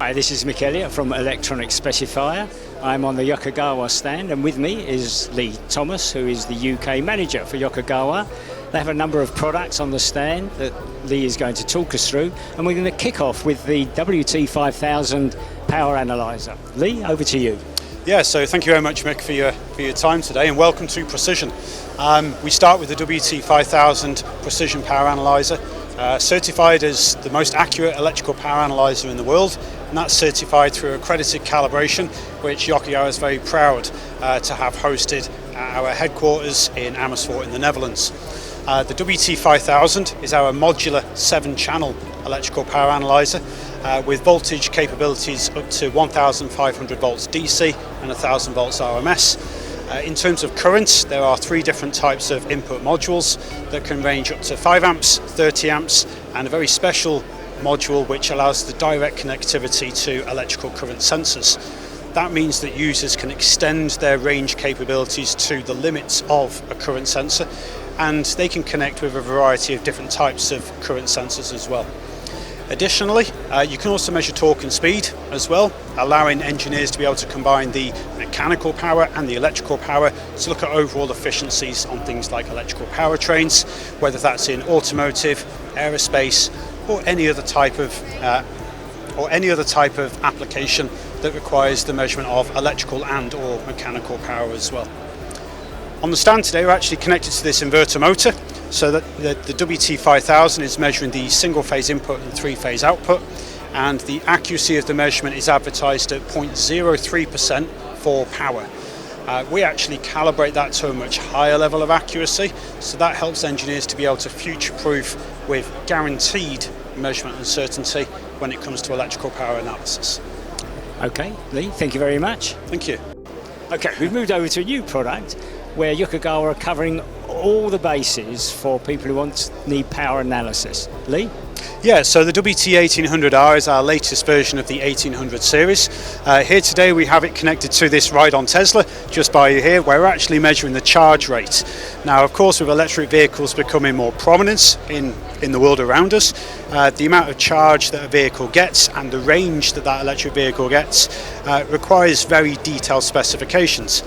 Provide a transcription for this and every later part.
Hi, this is Mick Elliott from Electronic Specifier. I'm on the Yokogawa stand, and with me is Lee Thomas, who is the UK manager for Yokogawa. They have a number of products on the stand that Lee is going to talk us through, and we're going to kick off with the WT5000 power analyzer. Lee, over to you. Yeah, so thank you very much, Mick, for your time today, and welcome to Precision. We start with the WT5000 Precision Power Analyzer, certified as the most accurate electrical power analyzer in the world, and that's certified through accredited calibration, which Yokogawa is very proud to have hosted at our headquarters in Amersfoort in the Netherlands. The WT5000 is our modular 7-channel electrical power analyzer with voltage capabilities up to 1500 volts DC and 1000 volts RMS. In terms of current, there are 3 different types of input modules that can range up to 5 amps, 30 amps, and a very special module which allows the direct connectivity to electrical current sensors. That means that users can extend their range capabilities to the limits of a current sensor, and they can connect with a variety of different types of current sensors as well. Additionally, you can also measure torque and speed as well, allowing engineers to be able to combine the mechanical power and the electrical power to look at overall efficiencies on things like electrical powertrains, whether that's in automotive, aerospace, or any other type of application that requires the measurement of electrical and or mechanical power as well. On the stand today, we're actually connected to this inverter motor, so that the WT5000 is measuring the single-phase input and 3-phase output, and the accuracy of the measurement is advertised at 0.03% for power. We actually calibrate that to a much higher level of accuracy, so that helps engineers to be able to future-proof with guaranteed measurement and certainty when it comes to electrical power analysis. Okay, Lee, thank you very much. Thank you. Okay, we've moved over to a new product where Yokogawa are covering all the bases for people who need power analysis. Lee? Yeah, so the WT1800R is our latest version of the 1800 series. Here today we have it connected to this ride-on Tesla, just by here, where we're actually measuring the charge rate. Now, of course, with electric vehicles becoming more prominent in the world around us, the amount of charge that a vehicle gets and the range that electric vehicle gets requires very detailed specifications.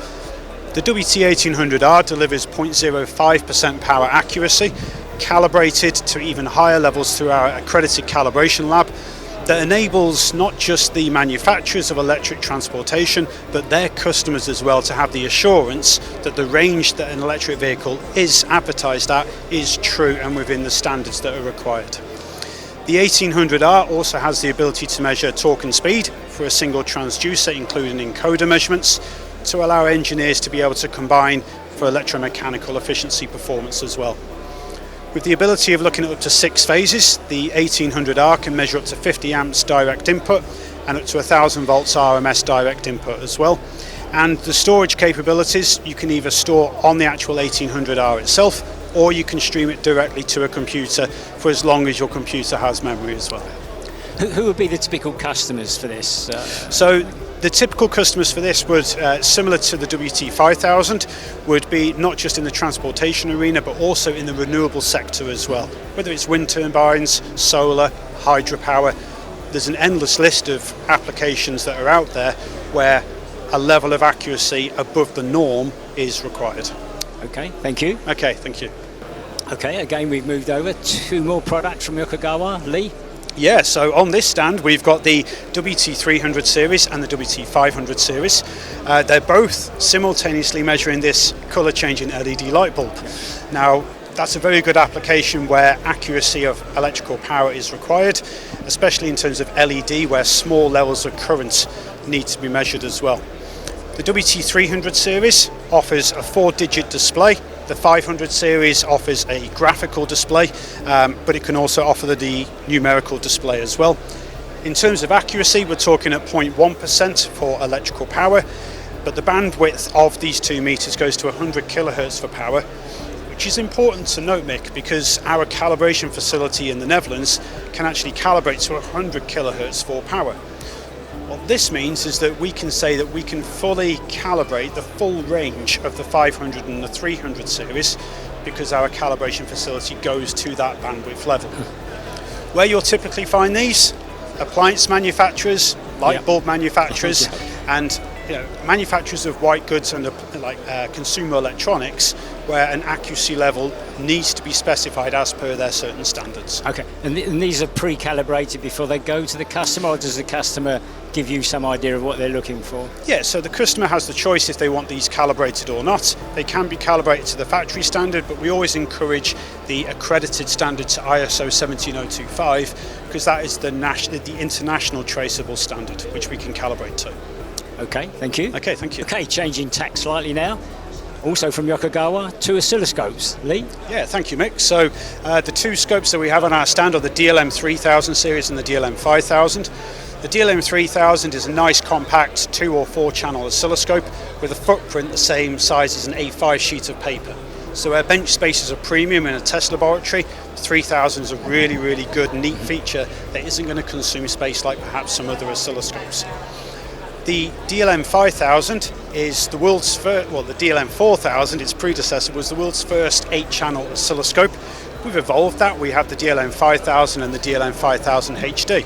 The WT1800R delivers 0.05% power accuracy, calibrated to even higher levels through our accredited calibration lab, that enables not just the manufacturers of electric transportation, but their customers as well, to have the assurance that the range that an electric vehicle is advertised at is true and within the standards that are required. The 1800R also has the ability to measure torque and speed for a single transducer, including encoder measurements, to allow engineers to be able to combine for electromechanical efficiency performance as well. With the ability of looking at up to 6 phases, the 1800R can measure up to 50 amps direct input and up to 1000 volts RMS direct input as well. And the storage capabilities, you can either store on the actual 1800R itself, or you can stream it directly to a computer for as long as your computer has memory as well. Who would be the typical customers for this? So the typical customers for this would, similar to the WT5000, would be not just in the transportation arena, but also in the renewable sector as well. Whether it's wind turbines, solar, hydropower, there's an endless list of applications that are out there where a level of accuracy above the norm is required. Okay, thank you. Okay, thank you. Okay, again we've moved over 2 more products from Yokogawa. Lee? Yeah, so on this stand we've got the WT300 series and the WT500 series. They're both simultaneously measuring this colour changing LED light bulb. Now, that's a very good application where accuracy of electrical power is required, especially in terms of LED, where small levels of current need to be measured as well. The WT300 series offers a 4-digit display. The 500 series offers a graphical display, but it can also offer the numerical display as well. In terms of accuracy, we're talking at 0.1% for electrical power, but the bandwidth of these 2 meters goes to 100 kilohertz for power, which is important to note, Mick, because our calibration facility in the Netherlands can actually calibrate to 100 kilohertz for power. What this means is that we can say that we can fully calibrate the full range of the 500 and the 300 series, because our calibration facility goes to that bandwidth level. Where you'll typically find these, appliance manufacturers, light bulb manufacturers, Yeah. and manufacturers of white goods and consumer electronics, where an accuracy level needs to be specified as per their certain standards. Okay, and these are pre-calibrated before they go to the customer, or does the customer give you some idea of what they're looking for? Yeah, so the customer has the choice if they want these calibrated or not. They can be calibrated to the factory standard, but we always encourage the accredited standard to ISO 17025, because that is the international traceable standard, which we can calibrate to. Okay, thank you. Okay, thank you. Okay, changing tack slightly now. Also from Yokogawa, 2 oscilloscopes. Lee? Yeah, thank you, Mick. So the 2 scopes that we have on our stand are the DLM3000 series and the DLM5000. The DLM3000 is a nice compact 2 or 4 channel oscilloscope with a footprint the same size as an A5 sheet of paper. So where bench space is a premium in a test laboratory, 3000 is a really, really good, neat feature that isn't going to consume space like perhaps some other oscilloscopes. The DLM5000 is the world's first, well, the DLM4000, its predecessor, was the world's first 8-channel oscilloscope. We've evolved that. We have the DLM5000 and the DLM5000 HD.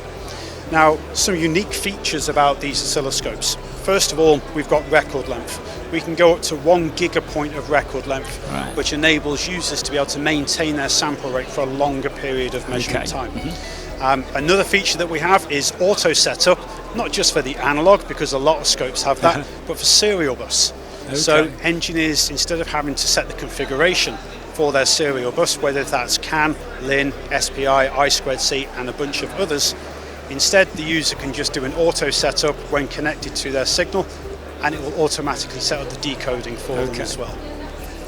Now, some unique features about these oscilloscopes. First of all, we've got record length. We can go up to 1 gigapoint of record length, right, which enables users to be able to maintain their sample rate for a longer period of measurement time. Another feature that we have is auto setup, not just for the analog, because a lot of scopes have that, but for serial bus. Okay. So engineers, instead of having to set the configuration for their serial bus, whether that's CAN, LIN, SPI, I2C, and a bunch of others, instead the user can just do an auto setup when connected to their signal, and it will automatically set up the decoding for them as well.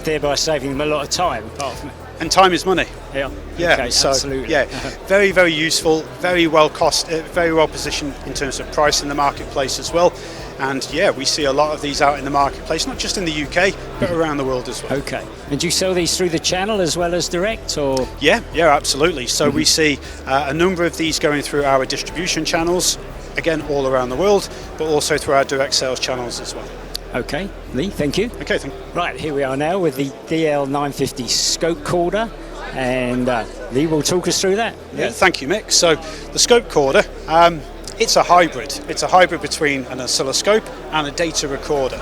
Thereby saving them a lot of time, apart from... And time is money. Yeah, Yeah, okay, so absolutely. yeah, very, very useful, very well positioned in terms of price in the marketplace as well. And yeah, we see a lot of these out in the marketplace, not just in the UK, but around the world as well. Okay. And do you sell these through the channel as well as direct, or? Yeah, absolutely. So we see a number of these going through our distribution channels, again, all around the world, but also through our direct sales channels as well. Okay, Lee, thank you. Okay, thank you. Right, here we are now with the DL950 ScopeCorder, and Lee will talk us through that. Yeah, thank you, Mick. So the ScopeCorder, it's a hybrid. It's a hybrid between an oscilloscope and a data recorder.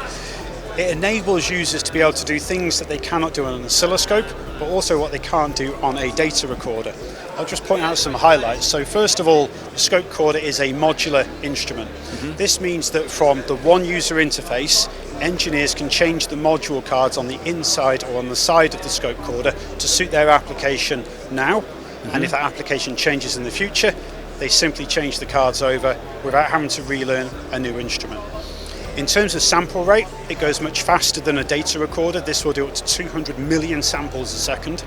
It enables users to be able to do things that they cannot do on an oscilloscope, but also what they can't do on a data recorder. I'll just point out some highlights. So first of all, the ScopeCorder is a modular instrument. This means that from the one user interface, engineers can change the module cards on the inside or on the side of the ScopeCorder to suit their application now, and if that application changes in the future, they simply change the cards over without having to relearn a new instrument. In terms of sample rate, it goes much faster than a data recorder. This will do up to 200 million samples a second.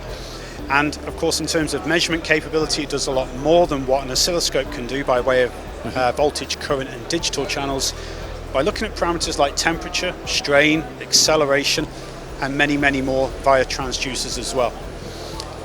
And of course, in terms of measurement capability, it does a lot more than what an oscilloscope can do by way of voltage, current and digital channels, by looking at parameters like temperature, strain, acceleration, and many, many more via transducers as well.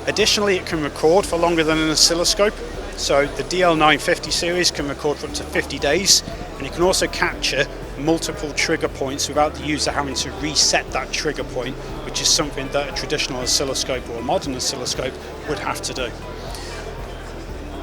Additionally, it can record for longer than an oscilloscope. So the DL950 series can record for up to 50 days, and it can also capture multiple trigger points without the user having to reset that trigger point, which is something that a traditional oscilloscope or a modern oscilloscope would have to do.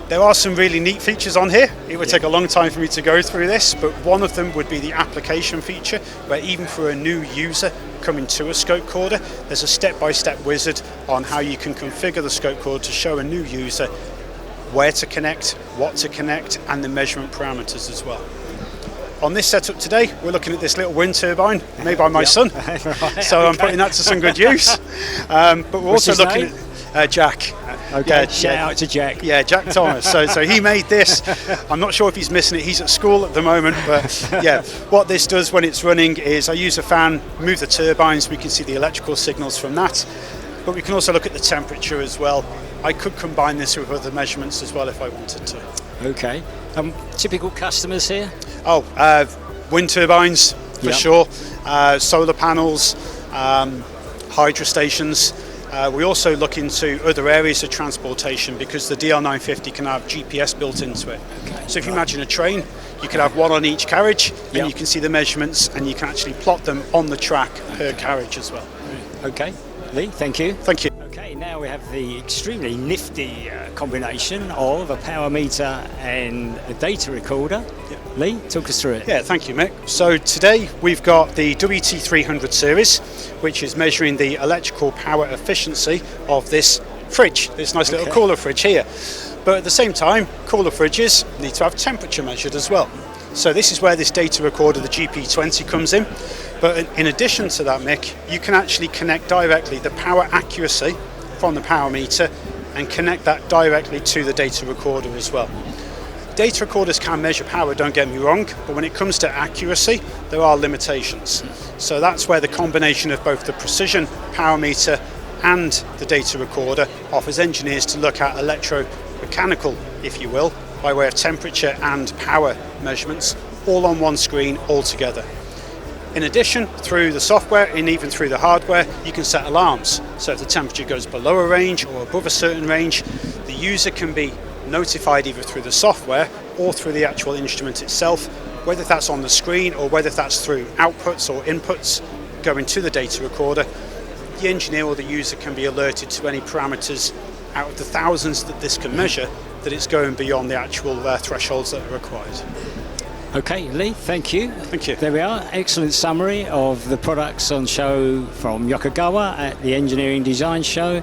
There are some really neat features on here. It would take a long time for me to go through this, but one of them would be the application feature, where even for a new user coming to a ScopeCorder, there's a step-by-step wizard on how you can configure the ScopeCorder to show a new user where to connect, what to connect, and the measurement parameters as well. On this setup today, we're looking at this little wind turbine made by my son, so I'm putting that to some good use. But we're also looking at Jack. Okay, shout out to Jack. Yeah, Jack Thomas. So he made this. I'm not sure if he's missing it. He's at school at the moment, but yeah, what this does when it's running is I use a fan, move the turbines, we can see the electrical signals from that, but we can also look at the temperature as well. I could combine this with other measurements as well if I wanted to. Okay. Typical customers here? Wind turbines, for sure, solar panels, hydro stations. We also look into other areas of transportation because the DL950 can have GPS built into it. Okay. So if you imagine a train, you could have one on each carriage, and you can see the measurements, and you can actually plot them on the track per carriage as well. Okay. Lee, thank you. Thank you. Okay, now we have the extremely nifty combination of a power meter and a data recorder. Lee, talk us through it. Yeah, thank you, Mick. So today we've got the WT300 series, which is measuring the electrical power efficiency of this fridge, this nice little cooler fridge here. But at the same time, cooler fridges need to have temperature measured as well. So this is where this data recorder, the GP20, comes in. But in addition to that, Mick, you can actually connect directly the power accuracy from the power meter and connect that directly to the data recorder as well. Data recorders can measure power, don't get me wrong, but when it comes to accuracy, there are limitations. So that's where the combination of both the precision power meter and the data recorder offers engineers to look at electromechanical, if you will, by way of temperature and power measurements, all on one screen, all together. In addition, through the software and even through the hardware, you can set alarms. So if the temperature goes below a range or above a certain range, the user can be notified either through the software or through the actual instrument itself, whether that's on the screen or whether that's through outputs or inputs going to the data recorder. The engineer or the user can be alerted to any parameters out of the thousands that this can measure, that it's going beyond the actual thresholds that are required. Okay, Lee, thank you. Thank you. There we are, excellent summary of the products on show from Yokogawa at the Engineering Design Show.